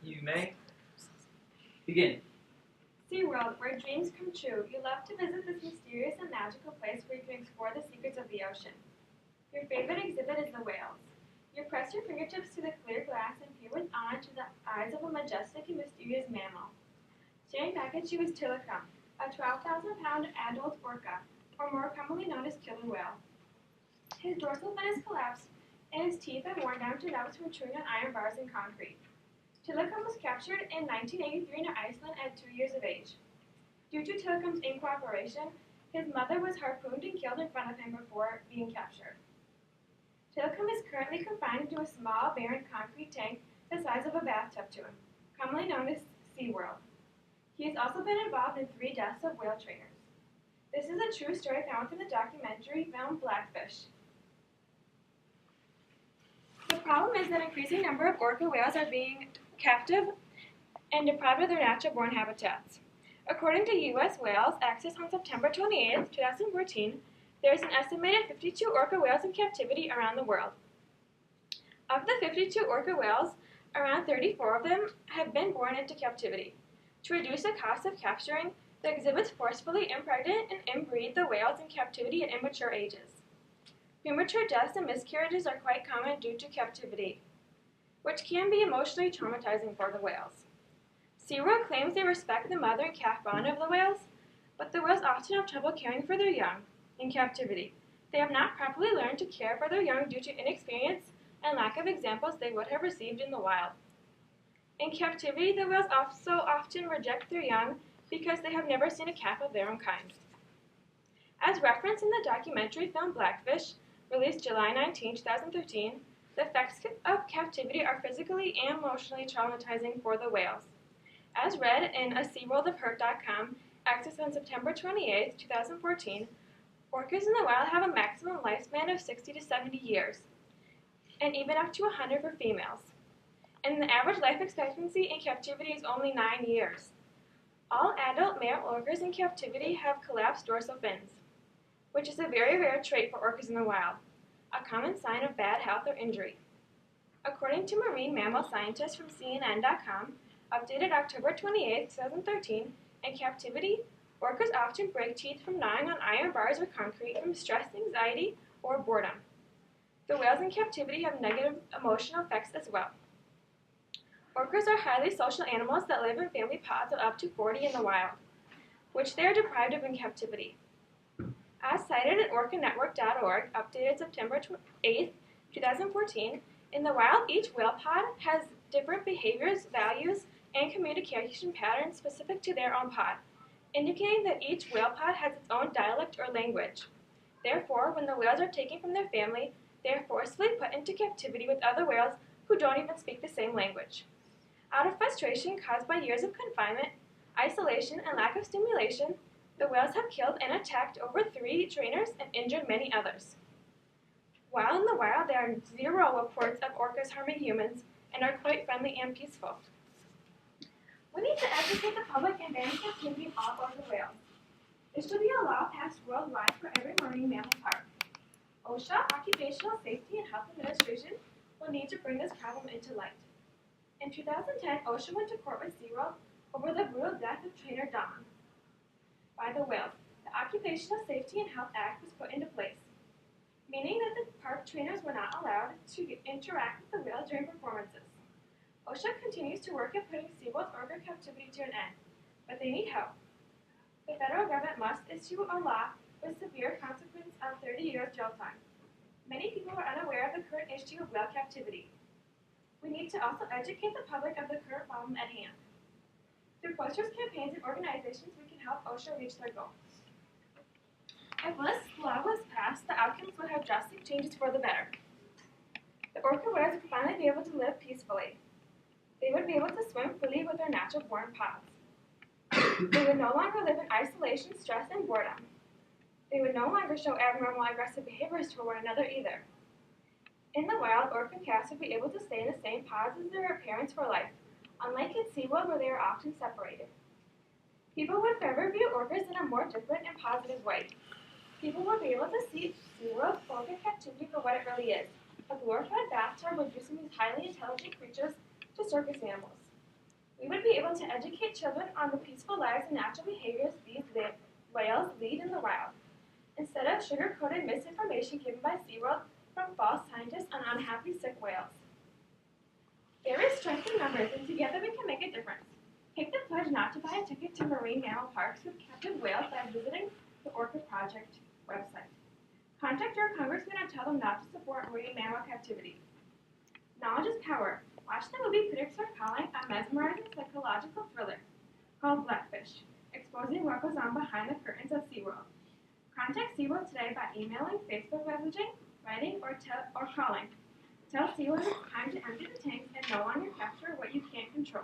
You may begin. SeaWorld, where dreams come true. You love to visit this mysterious and magical place where you can explore the secrets of the ocean. Your favorite exhibit is the whales. You press your fingertips to the clear glass and peer with awe into the eyes of a majestic and mysterious mammal. Staring back at you is Tilikum, a 12,000-pound adult orca, or more commonly known as killer whale. His dorsal fin is collapsed, and his teeth are worn down to nubs from chewing on iron bars and concrete. Tilikum was captured in 1983 near Iceland at 2 years of age. Due to Tilikum's incooperation, his mother was harpooned and killed in front of him before being captured. Tilikum is currently confined into a small, barren concrete tank the size of a bathtub to him, commonly known as SeaWorld. He has also been involved in 3 deaths of whale trainers. This is a true story found in the documentary film Blackfish. The problem is that an increasing number of orca whales are being captive and deprived of their natural-born habitats. According to U.S. Whales Access on September 28, 2014, there is an estimated 52 orca whales in captivity around the world. Of the 52 orca whales, around 34 of them have been born into captivity. To reduce the cost of capturing, the exhibits forcefully impregnate and inbreed the whales in captivity at immature ages. Premature deaths and miscarriages are quite common due to captivity, which can be emotionally traumatizing for the whales. SeaWorld claims they respect the mother and calf bond of the whales, but the whales often have trouble caring for their young in captivity. They have not properly learned to care for their young due to inexperience and lack of examples they would have received in the wild. In captivity, the whales also often reject their young because they have never seen a calf of their own kind. As referenced in the documentary film Blackfish, released July 19, 2013, the effects of captivity are physically and emotionally traumatizing for the whales. As read in a SeaWorldOfHurt.com access on September 28, 2014, orcas in the wild have a maximum lifespan of 60 to 70 years, and even up to 100 for females. And the average life expectancy in captivity is only 9 years. All adult male orcas in captivity have collapsed dorsal fins, which is a very rare trait for orcas in the wild, a common sign of bad health or injury. According to marine mammal scientists from CNN.com, updated October 28, 2013, in captivity, orcas often break teeth from gnawing on iron bars or concrete from stress, anxiety, or boredom. The whales in captivity have negative emotional effects as well. Orcas are highly social animals that live in family pods of up to 40 in the wild, which they are deprived of in captivity. As cited at orcanetwork.org, updated September 8, 2014, in the wild, each whale pod has different behaviors, values, and communication patterns specific to their own pod, indicating that each whale pod has its own dialect or language. Therefore, when the whales are taken from their family, they are forcibly put into captivity with other whales who don't even speak the same language. Out of frustration caused by years of confinement, isolation, and lack of stimulation, the whales have killed and attacked over 3 trainers and injured many others. While in the wild, there are 0 reports of orcas harming humans and are quite friendly and peaceful. We need to educate the public and ban captivity of all orca whales. This should be a law passed worldwide for every marine mammal park. OSHA, Occupational Safety and Health Administration, will need to bring this problem into light. In 2010, OSHA went to court with SeaWorld over the brutal death of trainer Dawn by the whales. The Occupational Safety and Health Act was put into place, meaning that the park trainers were not allowed to interact with the whales during performances. OSHA continues to work at putting SeaWorld's orca captivity to an end, but they need help. The federal government must issue a law with severe consequence of 30 years jail time. Many people are unaware of the current issue of whale captivity. We need to also educate the public of the current problem at hand. Through posters, campaigns, and organizations, we can help OSHA reach their goal. If this law was passed, the outcomes would have drastic changes for the better. The orca whales would finally be able to live peacefully. They would be able to swim freely with their natural-born pods. They would no longer live in isolation, stress, and boredom. They would no longer show abnormal aggressive behaviors toward one another either. In the wild, orca calves would be able to stay in the same pods as their parents for life, unlike in SeaWorld where they are often separated. People would forever view orcas in a more different and positive way. People would be able to see SeaWorld's orca captivity for what it really is, a glorified bathtub reducing these highly intelligent creatures to circus animals. We would be able to educate children on the peaceful lives and natural behaviors these whales lead in the wild, instead of sugar-coated misinformation given by SeaWorld from false scientists and unhappy sick whales. There is strength in numbers, and together we can make a difference. Take the pledge not to buy a ticket to marine mammal parks with captive whales by visiting the Orca Project website. Contact your congressman and tell them not to support marine mammal captivity. Knowledge is power. Watch the movie critics are calling a mesmerizing psychological thriller called Blackfish, exposing what goes on behind the curtains of SeaWorld. Contact SeaWorld today by emailing, Facebook messaging, writing, or calling. Tell SeaWorld it's time to empty the tanks and no longer capture what you can't control.